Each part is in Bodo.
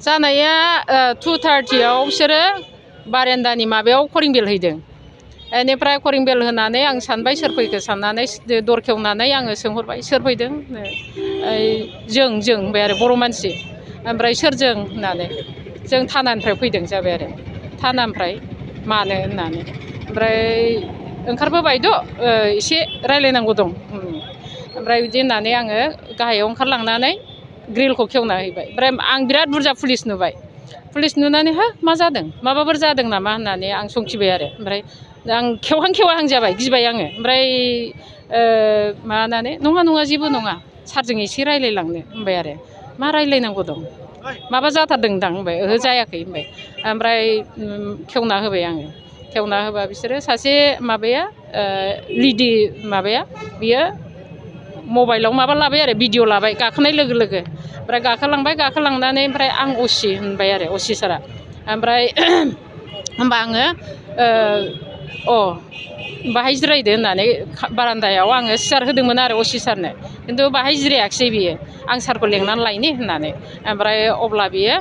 जानाया 2:30 बिसोरो बारेन्दानि माबायाव कलिं बेल हैदों। बेनिफ्राय कलिं बेल होनानै आं सानबाय सोर फैखो साननानै दर खेवनानै आङो सोंहरबाय सोर फैदों जों होनबाय आरो बर' मानसि। ओमफ्राय सोरजों होननानै जों थानानिफ्राय फैदों जाबाय आरो थानानिफ्राय मानो होननानै ओमफ्राय ओंखारबोबायद' एसे रायज्लायनांगौ दं। ओमफ्राय बिदि होननानै आङो गाहायाव ओंखारलांनानै ग्रिलखौ खेवना हैबाय। ओमफ्राय आं बिराद बुरजा पुलिस नुबाय। पुलिस नुनानै हा मा जादों माबाफोर जादों नामा होननानै आं संखिबाय आरो ओमफ्राय आं खेवहां जाबाय गिबाय आङो। ओमफ्राय माबानानै नङा जेबो नङा सारजों एसे रायज्लायलांनो होनबाय आरो मा रायज्लायनांगौ दं माबा जाथारदोंदां होनबाय ओहो जायाखै होनबाय। ओमफ्राय खेवना होबाय आङो। खेवना होबा बिसोरो सासे माबाया लिडि माबाया बियो मबाइलाव माबा लाबाय आरो भिडिअ लाबाय गाखोनाय लोगो लोगो ओमफ्राय गाखोलांनानै ओमफ्राय आं असि होनबाय आरो असि सारा ओमफ्राय होमबा आङो बाहाय जिरायदो होननानै बारान्दायाव आङो सियार होदोंमोन आरो असि सारनो खिन्थु बाहाय जिरायाखिसै बियो आं सारखौ लेंनानै लायनि होननानै ओमफ्राय अब्ला बियो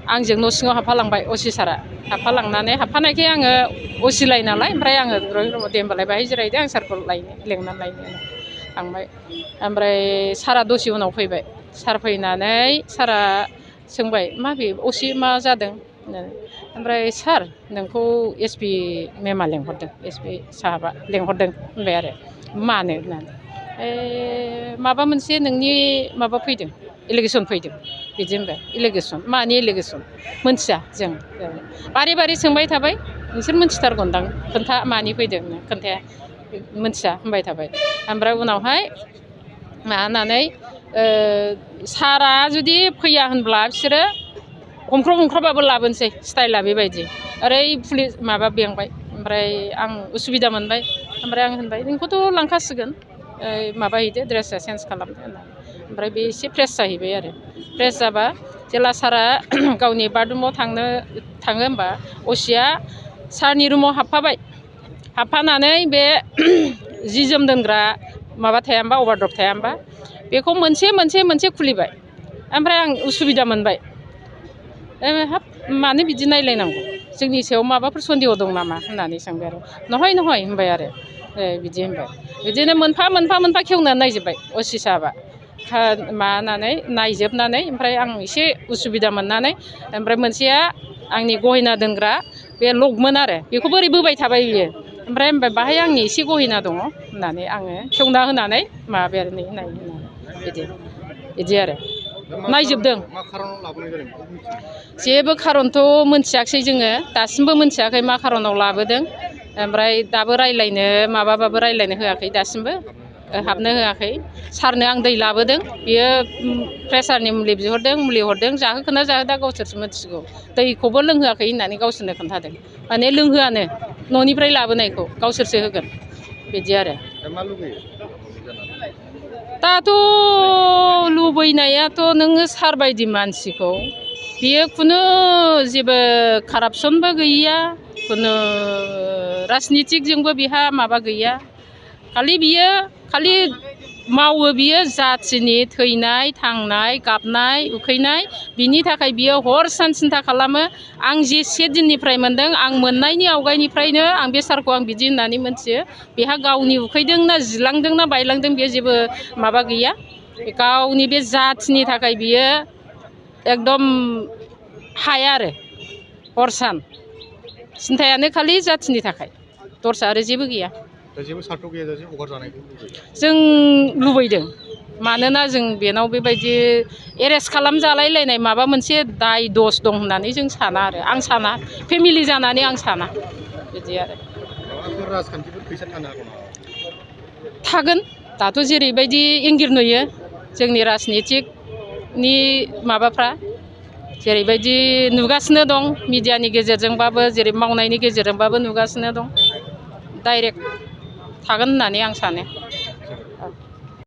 आंजों न' सिङाव हाबफालांबाय असि सारा हाबफानायखाय आङो असिलाय नालाय ओमफ्राय आङो दे होनबालाय बाहाय जिरायदो आं सारखौ लेंनानै लायनो थांबाय। ओमफ्राय सारा दसे उनाव फैबाय। सार फैनानै सारा सोंबाय मा बे असि मा जादों होननानै ओमफ्राय सार नोंखौ एसपि मेमआ लेंहरदों एसपि साहाबा लेंहरदों होनबाय आरो मानो होननानै माबा मोनसे नोंनि माबा फैदों एलिगेसन फैदों बिदि होनबाय। एलिगेसन मानि एलिगेसन मोनथिया जों बारे सोंबाय थाबाय नोंसोर मोनथिथारगोनदां खोन्था मानि फैदों खोन्थाया मोनथिया होनबाय थाबाय। ओमफ्राय उनावहाय माबानानै सारा जुदि फैया होनब्ला बिसोरो हमख्रबाबो लाबोनोसै स्टाइला बेबायदि ओरै पुलिस माबा बेंबाय। ओमफ्राय आं उसुबिदा मोनबाय। ओमफ्राय आं होनबाय नोंखौथ' लांखासिगोन माबा हैदो ड्रेसआ चेन्ज खालामदो होननानै ओमफ्राय बे एसे फ्रेस जाहैबाय आरो फ्रेस जाबा जेला सारा गावनि बाथरुमाव थाङो होमबा असिया सारनि रुमाव हाबफानानै बे जि जोम दोनग्रा माबा थाया होमबा अभारद्रप थाया होमबा बेखौ मोनसे खुलिबाय। ओमफ्राय आं उसुबिदा मोनबाय हाब मानो बिदि नायलायनांगौ जोंनि सायाव माबाफोर सन्देह दं नामा होननानै सोंबाय आरो नहय होनबाय आरो बिदि होनबाय। बिदिनो मोनफा खेवनानै नायजोब्बाय असि साहाबा माबानानै नायजोबनानै ओमफ्राय आं एसे उसुबिदा मोननानै ओमफ्राय मोनसेया आंनि गहेना दोनग्रा बे लकमोन आरो बेखौ बोरै बोबाय थाबाय बियो ओमफ्राय बाहाय आंनि एसे गहेना दङ होननानै आङो खेवना होनानै माबाबाय आरो नाय होननानै बिदि आरो नायजोबदों। जेबो खारनथ' मोनथियाखिसै जोङो दासिमबो मोनथियाखै मा खारनाव लाबोदों। ओमफ्राय दाबो रायज्लायनो माबाबाबो रायज्लायनो होआखै दासिमबो हाबनो होआखै। सारनो आं दै लाबोदों बियो प्रेसारनि मुलि बिहरदों मुलि हरदों जाहोखोना जाहोदा गावसोरसो मिथिगौ। दैखौबो लोंहोआखै होननानै गावसोरनो खोन्थादों माने लोंहोआनो न'निफ्राय लाबोनायखौ गावसोरसो होगोन बिदि आरो। दाथ' लुबैनायाथ' नोङो सार बायदि मानसिखौ बियो खुनु जेबो कारापसनबो गैया खुनु राजनितिकजोंबो बिहा माबा गैया खालि मावो बियो जाथिनि थैनाय थांनाय गाबनाय उखैनाय बिनि थाखाय बियो हर सान सिन्था खालामो। आं जेसे दिननिफ्राय मोनदों आं मोननायनि आवगायनिफ्रायनो आं बे सारखौ आं बिदि होननानै मोनथियो बेहा गावनि उखैदोंना जिलांदोंना बायलांदों बेयो जेबो माबा गैया। गावनि बे जाथिनि थाखाय बियो एकदम हाया आरो हर सान सिन्थायानो खालि जाथिनि थाखाय दस्रा आरो जेबो गैया। जों लुबैदों मानोना जों बेनाव बेबायदि एरेस्ट खालामजालायलायनाय माबा मोनसे दाय दस दं होननानै जों साना आरो आं साना फेमिलि जानानै आं साना बिदि आरो। थागोन दाथ' जेरैबायदि इंगिर नुयो जोंनि राजनितिकनि माबाफ्रा जेरैबायदि नुगासिनो दं मिडियानि गेजेरजोंबाबो जेरै मावनायनि गेजेरजोंबाबो नुगासिनो दं डाइरेक्ट थागोन होननानै आं सानो।